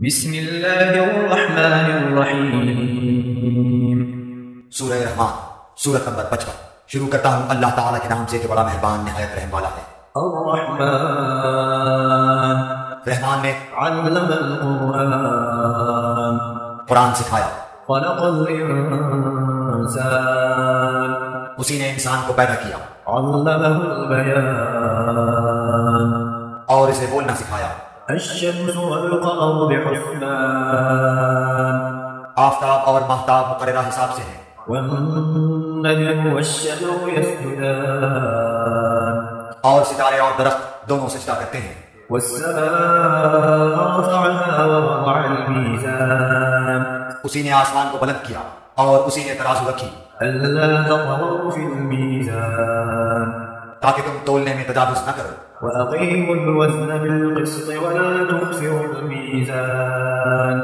بسم اللہ الرحمن الرحیم۔ سورہ رحمان، سورت نمبر 55۔ شروع کرتا ہوں اللہ تعالیٰ کے نام سے کہ بڑا مہربان نہایت رحم والا ہے۔ الرحمن رحمان نے علم القرآن قرآن سکھایا، خلق الانسان اسی نے انسان کو پیدا کیا علمہ البیان اور اسے بولنا سکھایا۔ الشمس والقمر بحسبان آفتاب اور ماہتاب مقررہ حساب سے ہیں، والنجم والشجر يسجدان اور ستارے اور درخت دونوں سجدہ کرتے ہیں۔ والسماء رفعها ووضع الميزان اسی نے آسمان کو بلند کیا اور اسی نے ترازو رکھی ألا تطغوا في الميزان تاکہ تم تولنے میں تجاوز نہ کرو، وأقيموا الوزن بالقسط ولا تخسروا الميزان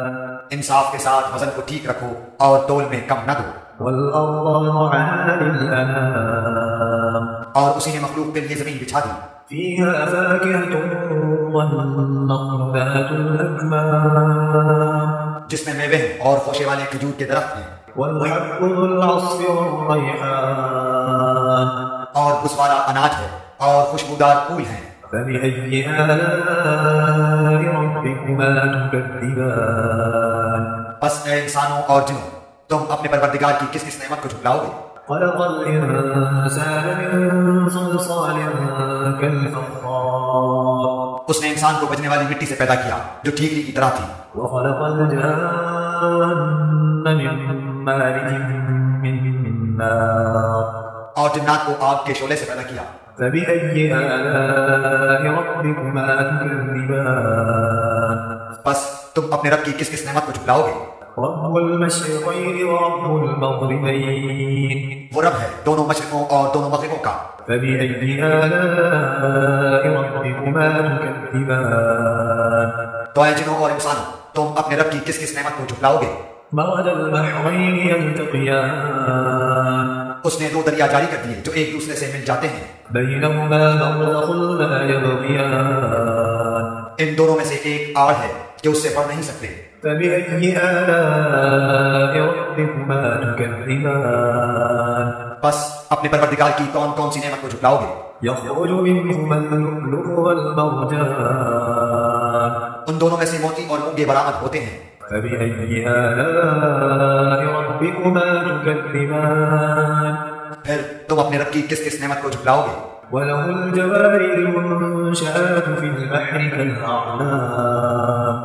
انصاف کے ساتھ وزن کو ٹھیک رکھو اور تول میں کم نہ دو۔ والأرض وضعها للأنام اور اسی نے مخلوق کے لیے زمین بچھا دی، فيها فاكهة والنخل ذات الأكمام جس میں میوے ہیں اور خوشے والے کھجور کے درخت ہیں، والحب ذو العصف والريحان اور بھس والا اناج ہے اور خوشبودار پھول ہیں۔ فبأي آلاء ربكما تكذبان بس اے انسانوں اور جنوں، تم اپنے پروردگار کی کس کس نعمت کو جھٹلاؤ گے؟ خلق الإنسان من صلصال كالفخار اس نے انسان کو بجنے والی مٹی سے پیدا کیا جو ٹھیکری کی طرح تھی، وخلق الجان من مارج من نار اور جنات کو آگ کے شعلے سے پیدا کیا۔ فبأي آلاء ربكما تكذبان بس تم اپنے رب کی کس کس نعمت کو جھٹلاؤ گے؟ رب المشرقين ورب المغربين وہ رب ہے دونوں مشرقوں اور دونوں مغربوں کا۔ فبأي آلاء ربكما تكذبان تو اے جنوں اور انسانوں، تم اپنے رب کی کس کس نعمت کو جھٹلاؤ گے؟ مرج البحرين يلتقيان اس نے دو دریا جاری کر دیے جو ایک دوسرے سے مل جاتے ہیں، بينهما برزخ لا يبغيان ان دونوں میں سے ایک آڑ ہے کہ اس سے بڑھ نہیں سکتے۔ فبأي آلاء ربكما تكذبان بس اپنے پروردگار کی کون کون سی نعمت کو جھٹلاؤ گے؟ يخرج منهما اللؤلؤ والمرجان ان دونوں میں سے موتی اور مونگے برآمد ہوتے ہیں۔ فبأي آلاء ربكما تكذبان پھر تم اپنے رب کی کس کس نعمت کو جھٹلاؤ گے؟ وله الجوار المنشآت في البحر كالأعلام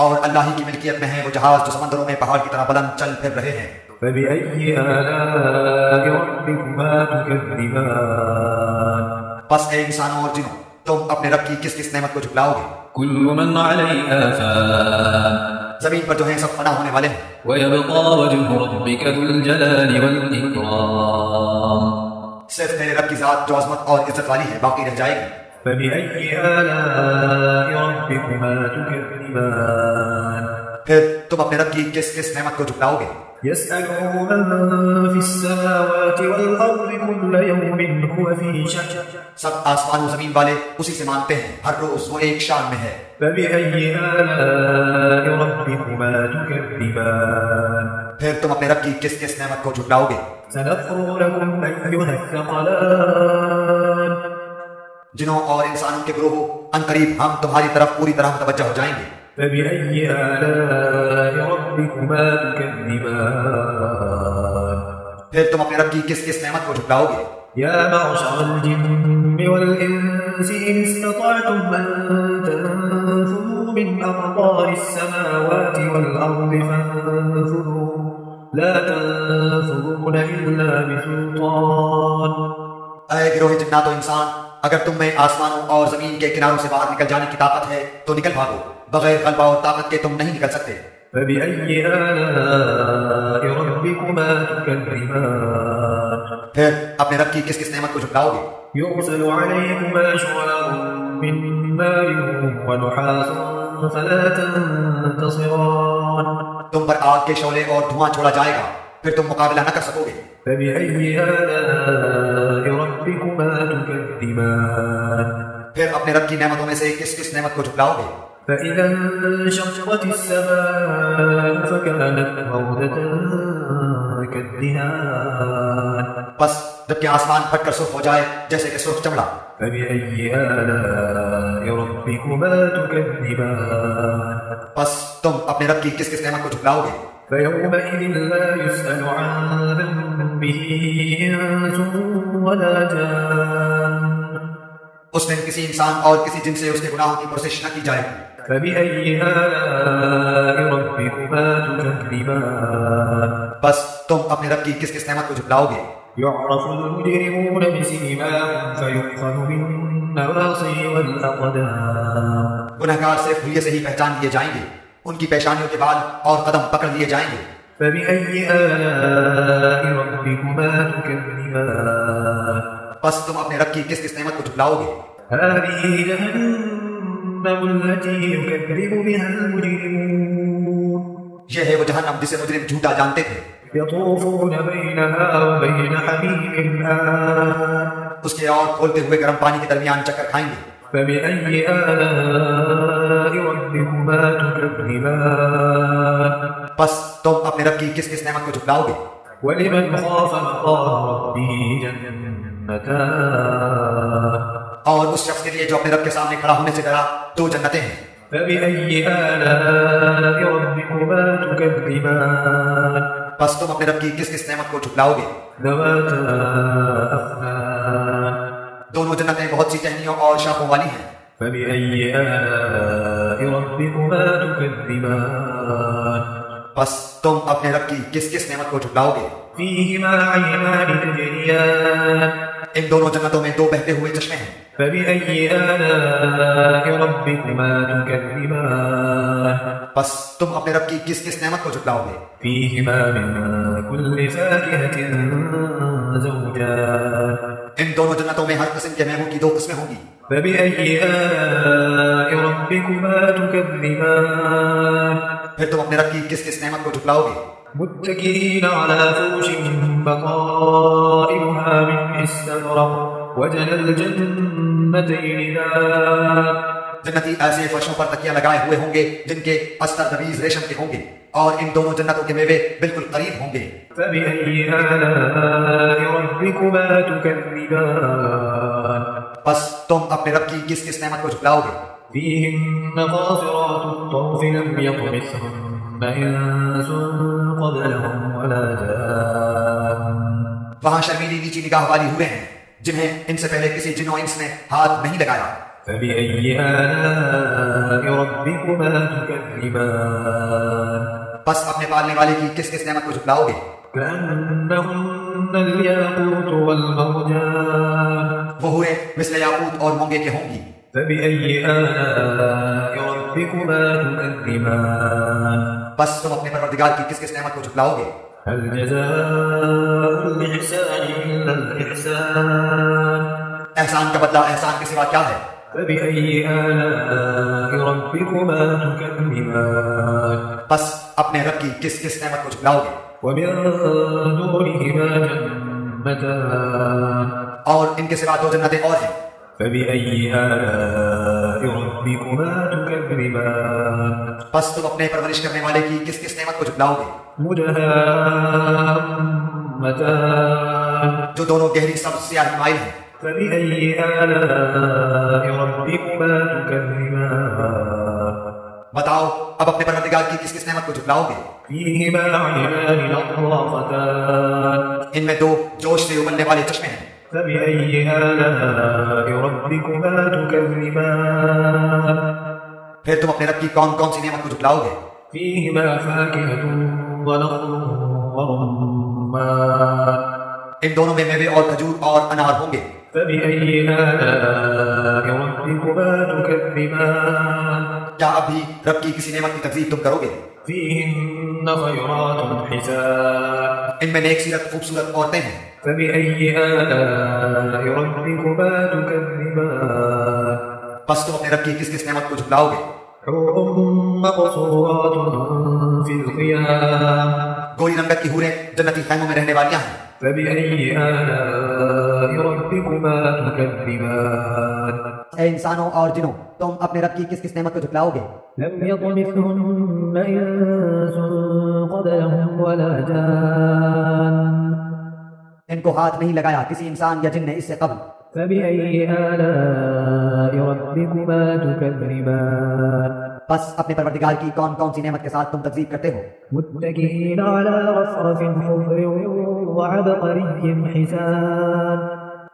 اور اللہ ہی کی ملکیت میں ہے وہ جہاز جو سمندروں میں پہاڑ کی طرح بلند چل پھر رہے ہیں۔ فبأي آلاء ربكما تكذبان بس اے انسانوں اور جنوں، تم اپنے رب کی کس کس نعمت کو جھٹلاؤ گے؟ كل من عليها فان زمین پر جو ہیں سب فنا ہونے والے ہیں، ويبقى وجه ربك ذو الجلال والإكرام صرف میرے رب کی ذات جو عظمت اور عزت والی ہے باقی رہ جائے گی۔ فبأي آلاء ربكما تكذبان پھر تم اپنے رب کی کس کس نعمت کو جھٹلاؤ گے؟ يسأله من في السماوات والأرض كل يوم هو في شأن سب آسمان و زمین والے اسی سے مانتے ہیں، ہر روز وہ ایک شان میں ہے۔ فبأي آلاء ربكما تكذبان پھر تم اپنے رب کی کس کس نعمت کو جھٹلاؤ گے؟ سنفرغ لكم أيها الثقلان جنوں اور انسانوں کے گروہوں، ان قریب ہم تمہاری طرف پوری طرح متوجہ ہو جائیں گے۔ فبأي آلاء ربكما تكذبان پھر تم اپنے رب کی کس کس نعمت کو جھٹلاؤ گے؟ يا معشر الجن والإنس إن استطعتم أن تنفذوا من أقطار السماوات والأرض فانفذوا لا تنفذون إلا بسلطان اے گروہ جنات و انسان، اگر تم میں آسمانوں اور زمین کے کناروں سے باہر نکل جانے کی طاقت ہے تو نکل بھاگو، بغیر غلبہ اور طاقت کے تم نہیں نکل سکتے۔ فبأي آلاء ربكما تكذبان پھر اپنے رب کی کس کس نعمت کو جھٹلاؤ گے؟ يرسل عليكما شواظ من نار ونحاس فلا تنتصران تم پر آگ کے شعلے اور دھواں چھوڑا جائے گا، پھر تم مقابلہ نہ کر سکو گے۔ فبأي آلاء ربكما تكذبان پھر اپنے رب کی نعمتوں میں سے کس کس نعمت کو جھٹلاؤ گے؟ فإذا انشقت السماء فكانت وردة كالدهان بس جبکہ آسمان پھٹ کر سرخ ہو جائے جیسے کہ سرخ چمڑا. فبأي آلاء ربكما تكذبان بس تم اپنے رب کی کس کس نعمت کو جھٹلاؤ گے؟ فيومئذ لا يسأل عن ذنبه إنس ولا جان اس دن کسی انسان اور کسی جن سے اس کے گناہوں کی پرسش نہ کی جائے گی. فبأي آلاء ربكما تكذبان بس تم اپنے رب کی کس کس نعمت کو جھٹلاؤ گے؟ يعرف المجرمون بسيماهم فيؤخذ بالنواصي والأقدام گنہگار صرف حلیے سے ہی پہچان لیے جائیں گے، ان کی پیشانیوں کے بال اور قدم پکڑ لیے جائیں گے. فبأي آلاء ربكما تكذبان بس تم اپنے رب کی کس کس نعمت کو جھٹلاؤ گے؟ هذه جهنم التي يكذب بها المجرمون یہ ہے وہ جہنم جسے مجرم جھوٹا جانتے تھے. يطوفون بينها وبين حميم آن اس کے اور کھولتے ہوئے گرم پانی کے درمیان چکر کھائیں گے. فبأي آلاء ربكما تكذبان بس تم اپنے رب کی کس کس نعمت کو جھٹلاؤ گے؟ ولمن خاف مقام ربه جنتان اور اس شخص کے لیے جو اپنے رب کے سامنے کھڑا ہونے سے ڈرا 2 جنتیں ہیں. فبأي آلاء ربكما تكذبان بس تم اپنے رب کی کس کس نعمت کو جھٹلاؤ گے؟ ذواتا أفنان دونوں جنتیں بہت سی ٹہنیوں اور شاخوں والی ہیں. فبأي آلاء ربكما تكذبان بس تم اپنے رب کی کس کس نعمت کو جھٹلاؤ گے؟ فيهما عينان تجريان ان دونوں جنتوں میں 2 بہتے ہوئے چشمے ہیں. فبأي آلاء ربكما تكذبان بس تم اپنے رب کی کس کس نعمت کو جھٹلاؤ گے؟ فيهما من كل فاكهة زوجان ان دونوں جنتوں میں ہر قسم کے میووں کی 2 قسمیں ہوں گی. فبأي آلاء ربكما تكذبان پھر تم اپنے رب کی کس کس نعمت کو جھٹلاؤ گے؟ متكئين على فرش بطائنها من استبرق وجنى الجنتين دان جنتی ایسے فرشوں پر تکیاں لگائے ہوئے ہوں گے جن کے استر نبیز ریشم کے ہوں گے، اور ان دونوں جنتوں کے میوے بالکل قریب ہوں گے. فبأي آلاء ربكما تكذبان بس تم اپنے رب کی کس کس نعمت کو جھٹلاؤ گے؟ فيهن قاصرات الطرف لم يطمثهن إنس قبلهم ولا جان وہاں شرمیلی نیچی نگاہ والی ہوئے ہیں جنہیں ان سے پہلے کسی جن و انس نے ہاتھ نہیں لگایا. فبأي آلاء ربكما تكذبان بس اپنے پالنے والے کی کس کس نعمت کو جھٹلاؤ گے؟ كأنهن الياقوت والمرجان وہ ہوئے مثل یاقوت اور مونگے کے ہوں گی. فبأي آلاء ربكما تكذبان بس تم اپنے پروردگار کی کس کس نعمت کو جھٹلاؤ گے؟ هل جزاء الإحسان إلا الإحسان احسان کا بدلہ احسان کے سوا کیا ہے؟ فبأي آلاء ربكما تكذبان بس اپنے رب کی کس کس نعمت کو جھٹلاؤ گے؟ ومن دونهما جنتان اور ان کے سوا 2 جنتیں اور ہیں. فبأي آلاء ربكما تكذبان بس تم اپنے پرورش کرنے والے کی کس کس نعمت کو جھٹلاؤ گے؟ مدهامتان جو دونوں گہری سبز سیاہ مائل ہیں. فبأي آلاء ربكما تكذبان بتاؤ اب اپنے پروردگار کی کس کس نعمت کو جھٹلاؤ گے؟ فيهما عينان نضاختان ان میں 2 جوش سے ابلنے والے چشمے ہیں. فبأي آلاء ربكما تكذبان پھر تم اپنے رب کی کون کون سی نعمت کو جھٹلاؤ گے؟ فيهما فاكهة ونخل ورمان ان دونوں میں میوے اور کھجور اور انار ہوں گے. فبأي آلاء ربكما تكذبان کیا اب بھی رب کی کسی نعمت کی تکذیب تم کرو گے؟ فيهن خيرات حسان ان میں نیک سیرت خوبصورت عورتیں ہیں. فبأي آلاء ربكما تكذبان بس تم اپنے رب کی کس کس نعمت کو جھٹلاؤ گے؟ حور مقصورات في الخيام گوری رنگت کی حوریں جنتی خیموں میں رہنے والیاں ہیں. فبأي آلاء ربكما تكذبان اے انسانوں اور جنوں، تم اپنے رب کی کس کس نعمت کو جھٹلاؤ گے؟ لم يطمثهن إنس قبلهم ولا جان ان کو ہاتھ نہیں لگایا کسی انسان یا جن نے اس سے قبل۔ فبأي آلاء ربكما تكذبان بس اپنے پروردگار کی کون کون سی نعمت کے ساتھ تم تکذیب کرتے ہو؟ متكئين على رفرف خضر وعبقري حسان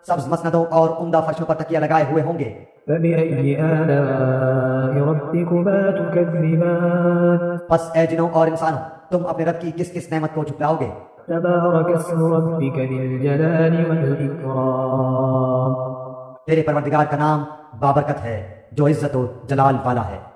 سبز مسندوں اور عمدہ فرشوں پر تکیہ لگائے ہوئے ہوں گے۔ فبأي آلاء ربكما تكذبان بس اے جنوں اور انسانوں، تم اپنے رب کی کس کس نعمت کو جھٹلاؤ گے؟ تبارك اسم ربك ذي الجلال والإكرام تیرے پروردگار کا نام بابرکت ہے جو عزت و جلال والا ہے۔